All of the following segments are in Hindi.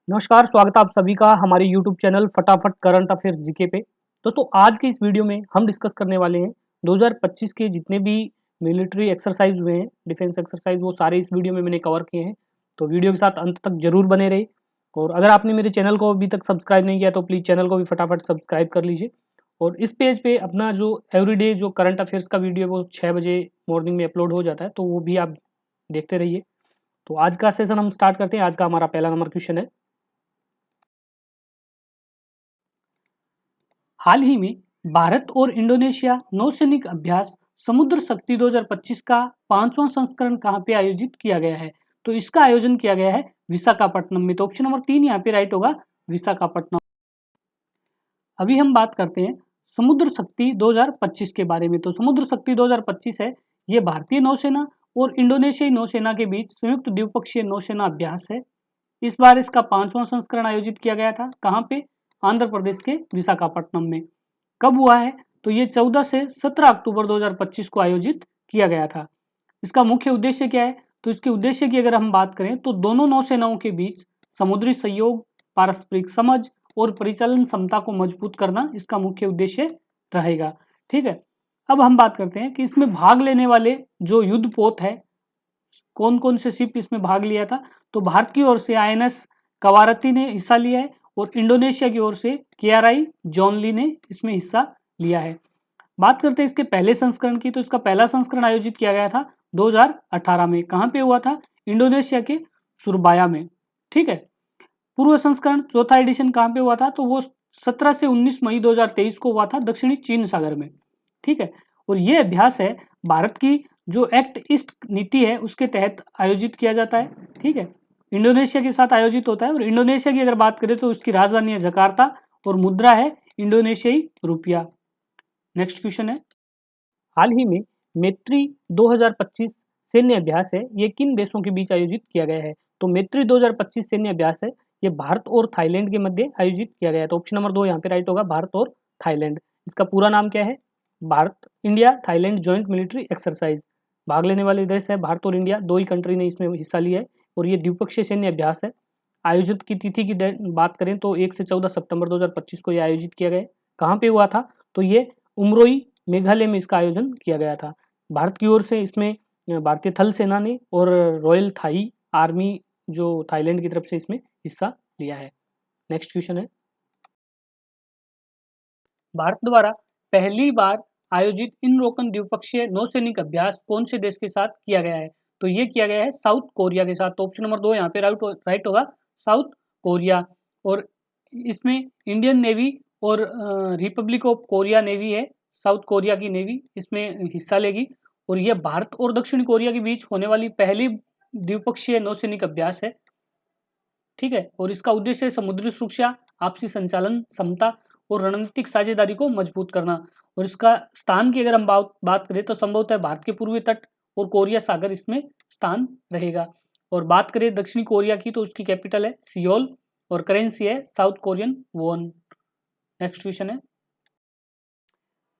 नमस्कार, स्वागत है आप सभी का हमारे यूट्यूब चैनल फटाफट करंट अफेयर्स जीके पे। दोस्तों आज के इस वीडियो में हम डिस्कस करने वाले हैं 2025 के जितने भी मिलिट्री एक्सरसाइज हुए हैं, डिफेंस एक्सरसाइज, वो सारे इस वीडियो में मैंने कवर किए हैं। तो वीडियो के साथ अंत तक जरूर बने रहे। और अगर आपने मेरे चैनल को अभी तक सब्सक्राइब नहीं किया तो प्लीज़ चैनल को भी फटाफट सब्सक्राइब कर लीजिए। और इस पेज पे अपना जो एवरीडे जो करंट अफेयर्स का वीडियो है वो 6 बजे मॉर्निंग में अपलोड हो जाता है, तो वो भी आप देखते रहिए। तो आज का सेशन हम स्टार्ट करते हैं। आज का हमारा पहला नंबर क्वेश्चन है, हाल ही में भारत और इंडोनेशिया नौसैनिक अभ्यास समुद्र शक्ति 2025 का 5वां संस्करण कहाँ पे आयोजित किया गया है? तो इसका आयोजन किया गया है विशाखापट्टनम में। तो ऑप्शन नंबर 3 यहाँ पे राइट होगा, विशाखापट्टनम। अभी हम बात करते हैं समुद्र शक्ति 2025 के बारे में। तो समुद्र शक्ति 2025 है, ये भारतीय नौसेना और इंडोनेशियाई नौसेना के बीच संयुक्त द्विपक्षीय नौसेना अभ्यास है। इस बार इसका 5वां संस्करण आयोजित किया गया था। कहाँ पे? आंध्र प्रदेश के विशाखापट्टनम में। कब हुआ है? तो ये 14 से 17 अक्टूबर 2025 को आयोजित किया गया था। इसका मुख्य उद्देश्य क्या है? तो इसके उद्देश्य की अगर हम बात करें तो दोनों नौसेनाओं के बीच समुद्री सहयोग, पारस्परिक समझ और परिचालन क्षमता को मजबूत करना इसका मुख्य उद्देश्य रहेगा। ठीक है, अब हम बात करते हैं कि इसमें भाग लेने वाले जो युद्धपोत है, कौन कौन से शिप इसमें भाग लिया था। तो भारत की ओर से आईएनएस कवारती ने हिस्सा लिया है और इंडोनेशिया की ओर से केआरआई जॉन ली ने इसमें हिस्सा लिया है। बात करते हैं इसके पहले संस्करण की। तो इसका पहला संस्करण आयोजित किया गया था 2018 में। कहाँ पे हुआ था? इंडोनेशिया के सुरबाया में। ठीक है, पूर्व संस्करण चौथा एडिशन कहाँ पे हुआ था? तो वो 17 से 19 मई 2023 को हुआ था दक्षिणी चीन सागर में। ठीक है, और ये अभ्यास है भारत की जो एक्ट ईस्ट नीति है उसके तहत आयोजित किया जाता है। ठीक है, इंडोनेशिया के साथ आयोजित होता है। और इंडोनेशिया की अगर बात करें तो उसकी राजधानी है जकार्ता और मुद्रा है इंडोनेशियाई रुपया। नेक्स्ट क्वेश्चन है, हाल ही में मैत्री 2025 सैन्य अभ्यास है, ये किन देशों के बीच आयोजित किया गया है? तो मैत्री 2025 सैन्य अभ्यास है, ये भारत और थाईलैंड के मध्य आयोजित किया गया है। तो ऑप्शन नंबर 2 यहाँ पे राइट होगा, भारत और थाईलैंड। इसका पूरा नाम क्या है? Bharat India Thailand joint military exercise. भाग लेने वाले देश है भारत और इंडिया, दो ही कंट्री ने इसमें हिस्सा लिया है। और ये द्विपक्षीय सैन्य अभ्यास है। आयोजित की तिथि की बात करें तो 1 से 14 सितंबर 2025 को यह आयोजित किया गया। कहाँ पे हुआ था? तो ये उमरोई मेघालय में इसका आयोजन किया गया था। भारत की ओर से इसमें भारतीय थल सेना ने और रॉयल थाई आर्मी जो थाईलैंड की तरफ से इसमें हिस्सा लिया है। नेक्स्ट क्वेश्चन है, भारत द्वारा पहली बार आयोजित इन रोकन द्विपक्षीय नौसैनिक अभ्यास कौन से देश के साथ किया गया है? तो ये किया गया है साउथ कोरिया के साथ। तो ऑप्शन नंबर 2 यहाँ पे राइट होगा, साउथ कोरिया। और इसमें इंडियन नेवी और रिपब्लिक ऑफ कोरिया नेवी है, साउथ कोरिया की नेवी इसमें हिस्सा लेगी। और यह भारत और दक्षिण कोरिया के बीच होने वाली पहली द्विपक्षीय नौसैनिक अभ्यास है। ठीक है, और इसका उद्देश्य समुद्री सुरक्षा, आपसी संचालन क्षमता और रणनीतिक साझेदारी को मजबूत करना। और इसका स्थान की अगर हम बात करें तो संभवतः भारत के पूर्वी तट और कोरिया सागर इसमें स्थान रहेगा। और बात करें दक्षिणी कोरिया की तो उसकी कैपिटल है सियोल और करेंसी है south Korean von. Next question है,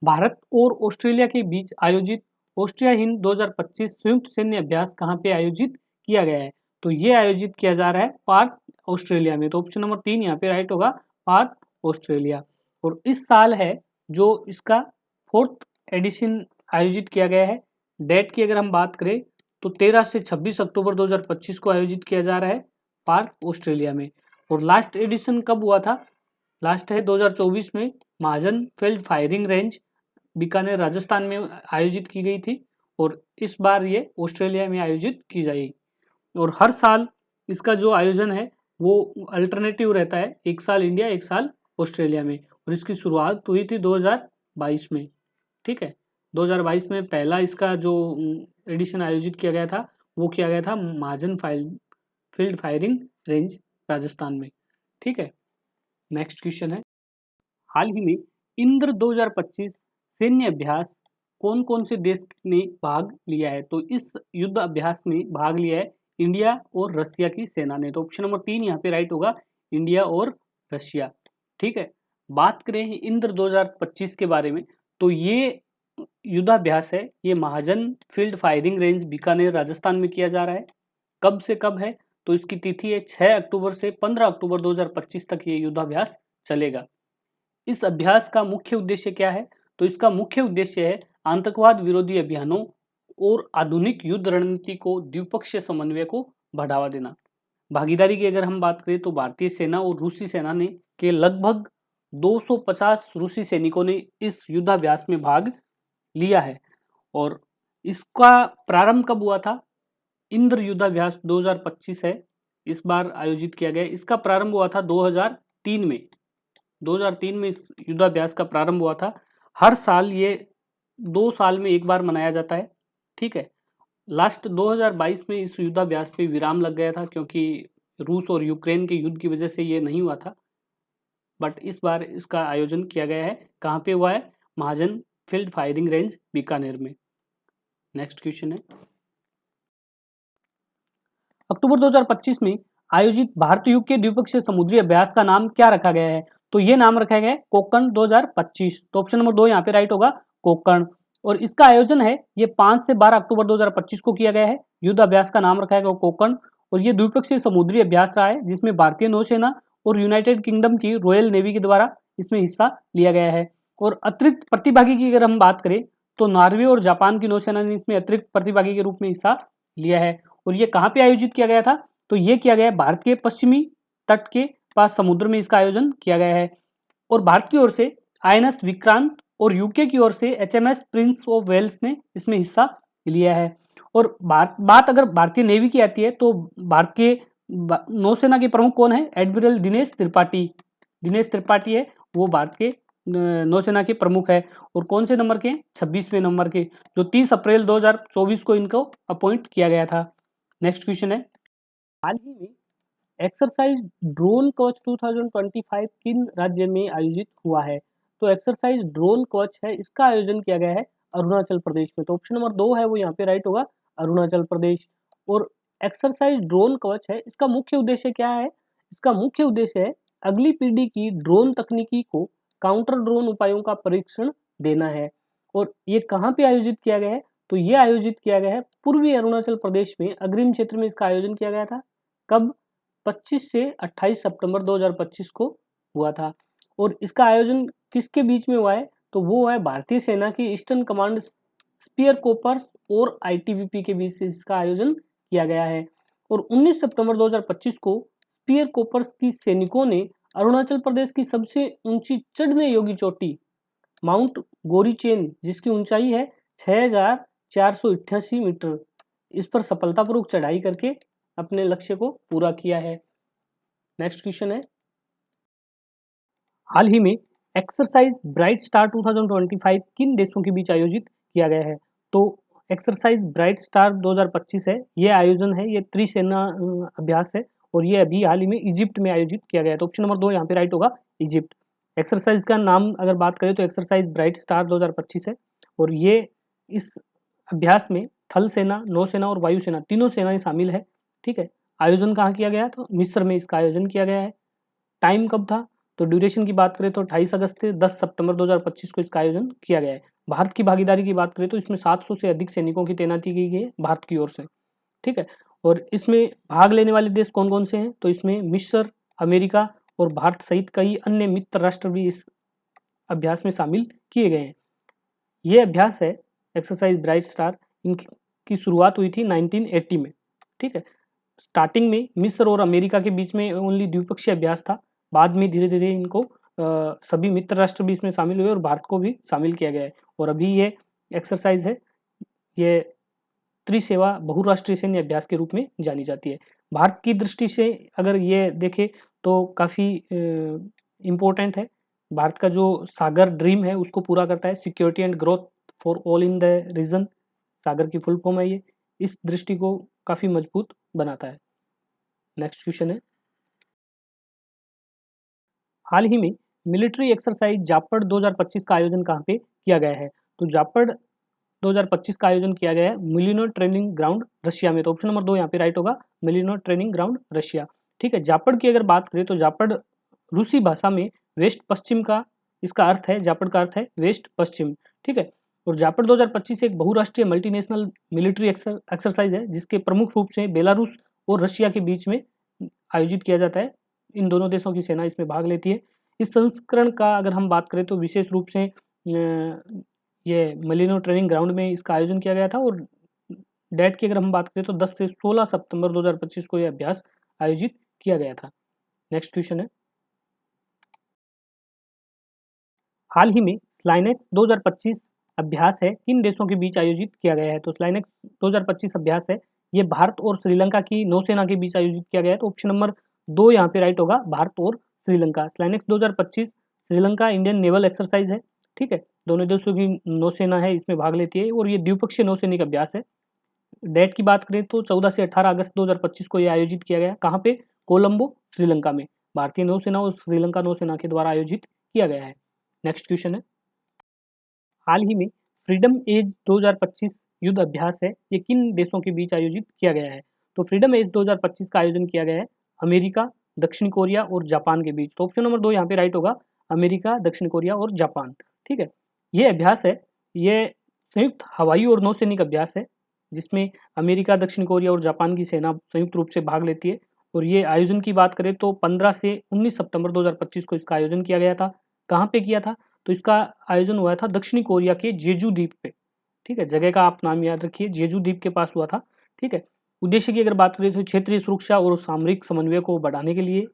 भारत और ऑस्ट्रेलिया के बीच आयोजित ऑस्ट्रिया हिंद 2025 संयुक्त सैन्य अभ्यास कहाँ पे आयोजित किया गया है? तो ये आयोजित किया जा रहा है पार्थ ऑस्ट्रेलिया में। तो ऑप्शन नंबर 3 यहाँ पे राइट होगा, पार्थ ऑस्ट्रेलिया। और इस साल है जो इसका 4th एडिशन आयोजित किया गया है। डेट की अगर हम बात करें तो 13 से 26 अक्टूबर 2025 को आयोजित किया जा रहा है पार्थ ऑस्ट्रेलिया में। और लास्ट एडिशन कब हुआ था? लास्ट है 2024 में Mahajan field firing range Bikaner Rajasthan में आयोजित की गई थी। और इस बार ये ऑस्ट्रेलिया में आयोजित की जाएगी। और हर साल इसका जो आयोजन है वो अल्टरनेटिव रहता है, एक साल इंडिया एक साल ऑस्ट्रेलिया में। और इसकी शुरुआत हुई थी 2022 में। ठीक है, 2022 में पहला इसका जो एडिशन आयोजित किया गया था वो किया गया था महाजन फील्ड फायरिंग रेंज राजस्थान में। ठीक है, नेक्स्ट क्वेश्चन है, हाल ही में इंद्र 2025 सैन्य अभ्यास कौन कौन से देश ने भाग लिया है? तो इस युद्ध अभ्यास में भाग लिया है इंडिया और रशिया की सेना ने। तो ऑप्शन नंबर 3 यहाँ पे राइट होगा, इंडिया और रशिया। ठीक है, बात करें इंद्र 2025 के बारे में तो ये युद्धाभ्यास है, ये Mahajan field firing range Bikaner Rajasthan में किया जा रहा है। कब से कब है? तो इसकी तिथि है 6 अक्टूबर से 15 अक्टूबर 2025 तक ये युद्धाभ्यास चलेगा। इस अभ्यास का मुख्य उद्देश्य क्या है? तो इसका मुख्य उद्देश्य है आतंकवाद विरोधी अभियानों और आधुनिक युद्ध रणनीति को द्विपक्षीय समन्वय को बढ़ावा देना। भागीदारी की अगर हम बात करें तो भारतीय सेना और रूसी सेना ने के लगभग 250 रूसी सैनिकों ने इस युद्धाभ्यास में भाग लिया है और इसका प्रारंभ कब हुआ था? इंद्र युद्धाभ्यास 2025 है, इस बार आयोजित किया गया। इसका प्रारंभ हुआ था 2003 में। 2003 में इस युद्धाभ्यास का प्रारंभ हुआ था। हर साल ये 2 साल में एक बार मनाया जाता है, ठीक है। लास्ट 2022 में इस युद्धाभ्यास पे विराम लग गया था क्योंकि रूस और यूक्रेन के युद्ध की वजह से ये नहीं हुआ था, बट इस बार इसका आयोजन किया गया है। कहाँ पे हुआ है? महाजन फील्ड फायरिंग रेंज बीकानेर में। नेक्स्ट क्वेश्चन है, अक्टूबर 2025 में आयोजित भारत युग के द्विपक्षीय समुद्री अभ्यास का नाम क्या रखा गया है? तो ये नाम रखा गया है कोकण 2025। तो ऑप्शन नंबर 2 यहाँ पे राइट होगा, कोकण। और इसका आयोजन है ये 5 से 12 अक्टूबर 2025 को किया गया है। युद्ध अभ्यास का नाम रखा गया कोकण और ये द्विपक्षीय समुद्री अभ्यास रहा है जिसमें भारतीय नौसेना और यूनाइटेड किंगडम की रॉयल नेवी के द्वारा इसमें हिस्सा लिया गया है। और अतिरिक्त प्रतिभागी की अगर हम बात करें तो नॉर्वे और जापान की नौसेना ने इसमें अतिरिक्त प्रतिभागी के रूप में हिस्सा लिया है। और ये कहाँ पे आयोजित किया गया था? तो ये किया गया है भारत के पश्चिमी तट के पास समुद्र में इसका आयोजन किया गया है। और भारत की ओर से आईएनएस विक्रांत और यूके की ओर से एचएमएस प्रिंस ऑफ वेल्स ने इसमें हिस्सा लिया है। और बात अगर भारतीय नेवी की आती है तो भारत के नौसेना के प्रमुख कौन है? एडमिरल दिनेश त्रिपाठी। दिनेश त्रिपाठी है वो भारत के नौसेना के प्रमुख है और कौन से नंबर के? 26वें नंबर के, जो 30 अप्रैल 2024 को इनको अपॉइंट किया गया था। नेक्स्ट क्वेश्चन है, हाल ही में एक्सरसाइज ड्रोन कवच 2025 किन राज्य में आयोजित हुआ है? तो एक्सरसाइज ड्रोन कवच है, इसका आयोजन किया गया है अरुणाचल प्रदेश में। तो ऑप्शन नंबर 2 है वो यहाँ पे राइट होगा, अरुणाचल प्रदेश। और एक्सरसाइज ड्रोन कवच है, इसका मुख्य उद्देश्य क्या है? इसका मुख्य उद्देश्य है अगली पीढ़ी की ड्रोन तकनीकी को काउंटर ड्रोन उपायों का परीक्षण देना है। और ये कहाँ पे आयोजित किया गया है? तो ये आयोजित किया गया है पूर्वी अरुणाचल प्रदेश में, अग्रिम क्षेत्र में इसका आयोजन किया गया था। कब? 25 से 28 सितंबर 2025 को हुआ था। और इसका आयोजन किसके बीच में हुआ है? तो वो है भारतीय सेना की ईस्टर्न कमांड स्पीयर कोपर्स और आईटीबीपी के बीच से इसका आयोजन किया गया है। और 19 सितंबर 2025 को स्पीयर कोपर्स की सैनिकों ने अरुणाचल प्रदेश की सबसे ऊंची चढ़ने योग्य चोटी माउंट गोरीचेन, जिसकी ऊंचाई है 6488 मीटर, इस पर सफलतापूर्वक चढ़ाई करके अपने लक्ष्य को पूरा किया है। नेक्स्ट क्वेश्चन है, हाल ही में एक्सरसाइज ब्राइट स्टार 2025 किन देशों के बीच आयोजित किया गया है? तो एक्सरसाइज ब्राइट स्टार 2025 है, ये आयोजन है, ये त्रिसेना अभ्यास है और ये अभी हाल ही में इजिप्ट में आयोजित किया गया है। तो ऑप्शन नंबर 2 यहाँ पे राइट होगा, इजिप्ट। एक्सरसाइज का नाम अगर बात करें तो एक्सरसाइज ब्राइट स्टार 2025 है और ये इस अभ्यास में थल सेना, नौसेना और वायुसेना तीनों सेनाएं शामिल है, ठीक है। आयोजन कहाँ किया गया? तो मिस्र में इसका आयोजन किया गया है। टाइम कब था? तो ड्यूरेशन की बात करें तो 28 अगस्त से 10 सितंबर 2025 को इसका आयोजन किया गया है। भारत की भागीदारी की बात करें तो इसमें 700 से अधिक सैनिकों की तैनाती की गई है भारत की ओर से, ठीक है। और इसमें भाग लेने वाले देश कौन कौन से हैं? तो इसमें मिस्र, अमेरिका और भारत सहित कई अन्य मित्र राष्ट्र भी इस अभ्यास में शामिल किए गए हैं। ये अभ्यास है एक्सरसाइज ब्राइट स्टार, इनकी शुरुआत हुई थी 1980 में, ठीक है। स्टार्टिंग में मिस्र और अमेरिका के बीच में ओनली द्विपक्षीय अभ्यास था, बाद में धीरे धीरे इनको सभी मित्र राष्ट्र भी इसमें शामिल हुए और भारत को भी शामिल किया गया है। और अभी ये एक्सरसाइज है, ये त्रिसेवा बहुराष्ट्रीय सैन्य अभ्यास के रूप में जानी जाती है। भारत की दृष्टि से अगर ये देखें तो काफ़ी इम्पोर्टेंट है। भारत का जो सागर ड्रीम है उसको पूरा करता है, security and growth for all in the region, SAGAR की फुल फॉर्म है ये, इस दृष्टि को काफ़ी मजबूत बनाता है। नेक्स्ट क्वेश्चन है, हाल ही में मिलिट्री एक्सरसाइज जापड़ 2025 का आयोजन कहाँ पे किया गया है? तो जापड़ 2025 का आयोजन किया गया है मिलिनो ट्रेनिंग ग्राउंड रशिया में। तो ऑप्शन नंबर 2 यहाँ पे राइट होगा, मिलिनो ट्रेनिंग ग्राउंड रशिया, ठीक है। जापड़ की अगर बात करें तो जापड़ रूसी भाषा में वेस्ट पश्चिम का इसका अर्थ है, जापड़ का अर्थ है वेस्ट पश्चिम, ठीक है। और जापड़ 2025 एक बहुराष्ट्रीय मल्टीनेशनल मिलिट्री एक्सरसाइज है जिसके प्रमुख रूप से बेलारूस और रशिया के बीच में आयोजित किया जाता है। इन दोनों देशों की सेना इसमें भाग लेती है। इस संस्करण का अगर हम बात करें तो विशेष रूप से ये मलिनो ट्रेनिंग ग्राउंड में इसका आयोजन किया गया था, और डेट की अगर हम बात करें तो 10 से 16 सितंबर 2025 को यह अभ्यास आयोजित किया गया था। नेक्स्ट क्वेश्चन है, हाल ही में स्लाइनेक्स 2025 अभ्यास है किन देशों के बीच आयोजित किया गया है? तो स्लाइनेक्स 2025 अभ्यास है ये भारत और श्रीलंका की नौसेना के बीच आयोजित किया गया है। तो ऑप्शन नंबर 2 यहाँ पे राइट होगा, भारत और Sri Lanka. SLINEX 2025 Sri Lanka Indian naval exercise है, ठीक है। दोनों देशों की नौसेना है इसमें भाग लेती है, और ये द्विपक्षीय नौसैनिक अभ्यास है। डेट की बात करें तो 14 से 18 अगस्त 2025 को यह आयोजित किया गया। कहाँ पे? कोलंबो, श्रीलंका में। भारतीय नौसेना और श्रीलंका नौसेना के द्वारा आयोजित किया गया है। नेक्स्ट क्वेश्चन है, हाल ही में फ्रीडम एज 2025 युद्ध अभ्यास है ये किन देशों के बीच आयोजित किया गया है? तो फ्रीडम एज 2025 का आयोजन किया गया है अमेरिका, दक्षिण कोरिया और जापान के बीच। तो ऑप्शन नंबर 2 यहाँ पे राइट होगा, अमेरिका, दक्षिण कोरिया और जापान, ठीक है। ये अभ्यास है ये संयुक्त हवाई और नौसैनिक अभ्यास है जिसमें अमेरिका, दक्षिण कोरिया और जापान की सेना संयुक्त रूप से भाग लेती है। और ये आयोजन की बात करें तो 15 से 19 सितंबर 2025 को इसका आयोजन किया गया था। कहाँ पे किया था? तो इसका आयोजन हुआ था दक्षिणी कोरिया के जेजू द्वीप पे, ठीक है। जगह का आप नाम याद रखिए, जेजू द्वीप के पास हुआ था, ठीक है। उद्देश्य की अगर बात करें तो क्षेत्रीय सुरक्षा और सामरिक समन्वय को बढ़ाने के लिए,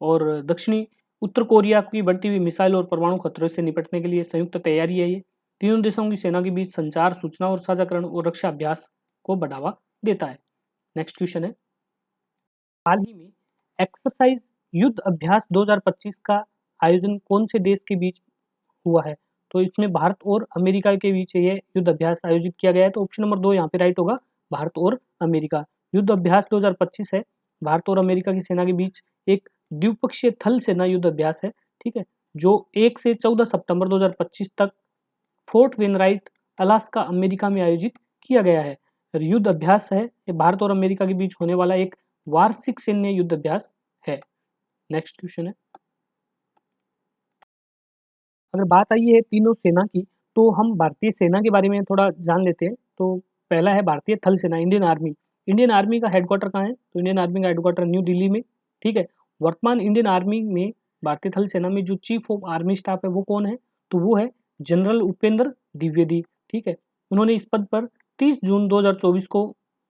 और दक्षिणी उत्तर कोरिया की बढ़ती हुई मिसाइल और परमाणु खतरों से निपटने के लिए संयुक्त तैयारी है ये। तीनों देशों की सेना के बीच संचार, सूचना और साझाकरण और रक्षा अभ्यास को बढ़ावा देता है। नेक्स्ट क्वेश्चन है, हाल ही में एक्सरसाइज युद्ध अभ्यास 2025 का आयोजन कौन से देश के बीच हुआ है? तो इसमें भारत और अमेरिका के बीच ये युद्ध अभ्यास आयोजित किया गया है। तो ऑप्शन नंबर 2 यहाँ पे राइट होगा, भारत और अमेरिका। युद्ध अभ्यास 2025 है भारत और अमेरिका की सेना के बीच एक द्विपक्षीय थल सेना युद्ध अभ्यास है, ठीक है, जो 1 से 14 सितंबर 2025 तक फोर्ट वेनराइट, अलास्का, अमेरिका में आयोजित किया गया है। युद्ध अभ्यास है ये भारत और अमेरिका के बीच होने वाला एक वार्षिक सैन्य युद्ध अभ्यास है। नेक्स्ट क्वेश्चन है, अगर बात आई है तीनों सेना की तो हम भारतीय सेना के बारे में थोड़ा जान लेते हैं। तो पहला है भारतीय थल सेना, इंडियन आर्मी। इंडियन आर्मी का हेडक्वार्टर कहाँ है? तो इंडियन आर्मी का हेडक्वार्टर न्यू दिल्ली में, ठीक है। वर्तमान इंडियन आर्मी में भारतीय थल सेना में जो चीफ ऑफ आर्मी स्टाफ है वो कौन है? तो वो है जनरल उपेंद्र द्विवेदी, ठीक है। उन्होंने इस पद पर 30 जून 2024 को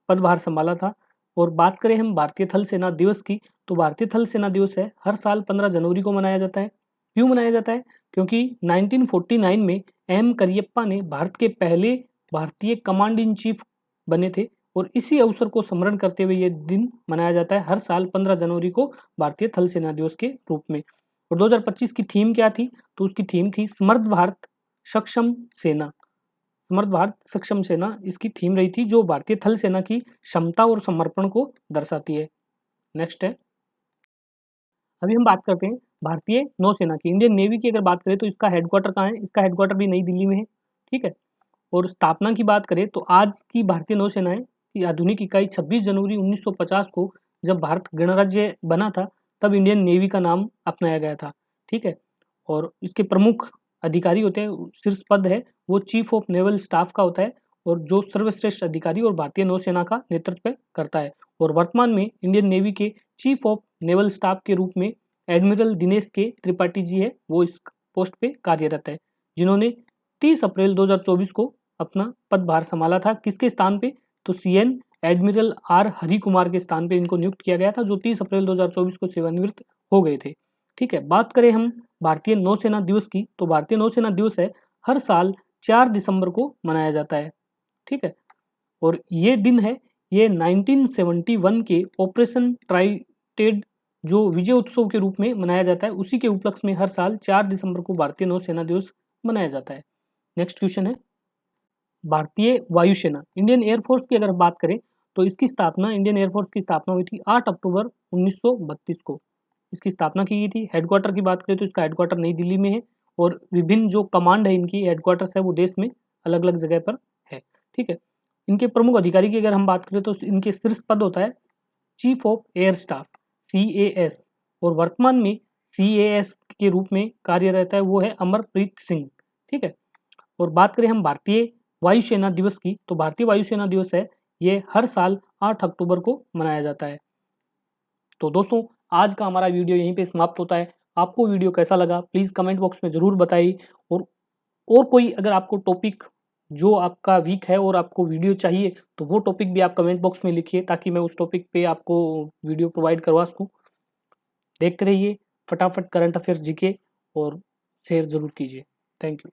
पदभार संभाला था। और बात करें हम भारतीय थल सेना दिवस की, तो भारतीय थल सेना दिवस है हर साल 15 जनवरी को मनाया जाता है। क्यों मनाया जाता है? क्योंकि 1949 में एम करियप्पा ने भारत के पहले भारतीय कमांड इन चीफ बने थे, और इसी अवसर को स्मरण करते हुए ये दिन मनाया जाता है हर साल 15 जनवरी को भारतीय थल सेना दिवस के रूप में। और 2025 की थीम क्या थी? तो उसकी थीम थी समर्थ भारत सक्षम सेना। समर्थ भारत सक्षम सेना इसकी थीम रही थी, जो भारतीय थल सेना की क्षमता और समर्पण को दर्शाती है। नेक्स्ट है, अभी हम बात करते हैं भारतीय नौसेना की, इंडियन नेवी की। अगर बात करें तो इसका हेडक्वार्टर कहाँ है? इसका हेडक्वार्टर भी नई दिल्ली में है, ठीक है। और स्थापना की बात करें तो आज की भारतीय नौसेना की आधुनिक इकाई 26 जनवरी 1950 को जब भारत गणराज्य बना था तब इंडियन नेवी का नाम अपनाया गया था, ठीक है। और इसके प्रमुख अधिकारी होते हैं, शीर्ष पद है वो चीफ ऑफ नेवल स्टाफ का होता है, और जो सर्वश्रेष्ठ अधिकारी और भारतीय नौसेना का नेतृत्व करता है। और वर्तमान में इंडियन नेवी के चीफ ऑफ नेवल स्टाफ के रूप में एडमिरल दिनेश के त्रिपाठी जी है, वो इस पोस्ट पे कार्यरत है, जिन्होंने 30 अप्रैल 2024 को अपना पदभार संभाला था। किसके स्थान पे? तो CN admiral R Hari Kumar के स्थान पे इनको नियुक्त किया गया था, जो 30 अप्रैल 2024 को सेवानिवृत्त हो गए थे, ठीक है। बात करें हम भारतीय नौसेना दिवस की, तो भारतीय नौसेना दिवस है हर साल 4 दिसंबर को मनाया जाता है, ठीक है। और ये दिन है ये 1971 के ऑपरेशन ट्राइटेड जो विजय उत्सव के रूप में मनाया जाता है, उसी के उपलक्ष्य में हर साल 4 दिसंबर को भारतीय नौसेना दिवस मनाया जाता है। नेक्स्ट क्वेश्चन है, भारतीय वायुसेना, इंडियन एयरफोर्स की अगर बात करें तो इसकी स्थापना, इंडियन एयरफोर्स की स्थापना हुई थी 8 अक्टूबर 1932 को इसकी स्थापना की गई थी। हेडक्वार्टर की बात करें तो इसका हेडक्वार्टर नई दिल्ली में है, और विभिन्न जो कमांड है इनकी हेडक्वार्टर्स है वो देश में अलग अलग जगह पर है, ठीक है। इनके प्रमुख अधिकारी की अगर हम बात करें तो इनके शीर्ष पद होता है chief of air staff, CAS, और वर्तमान में CAS के रूप में कार्यरत है वो है अमरप्रीत सिंह, ठीक है। और बात करें हम भारतीय वायुसेना दिवस की, तो भारतीय वायुसेना दिवस है ये हर साल 8 अक्टूबर को मनाया जाता है। तो दोस्तों आज का हमारा वीडियो यहीं पे समाप्त होता है। आपको वीडियो कैसा लगा प्लीज़ कमेंट बॉक्स में ज़रूर बताइए, और कोई अगर आपको टॉपिक जो आपका वीक है और आपको वीडियो चाहिए तो वो टॉपिक भी आप कमेंट बॉक्स में लिखिए, ताकि मैं उस टॉपिक पे आपको वीडियो प्रोवाइड करवा सकूँ। देखते रहिए फटाफट करंट अफेयर्स जीके और शेयर ज़रूर कीजिए। Thank you.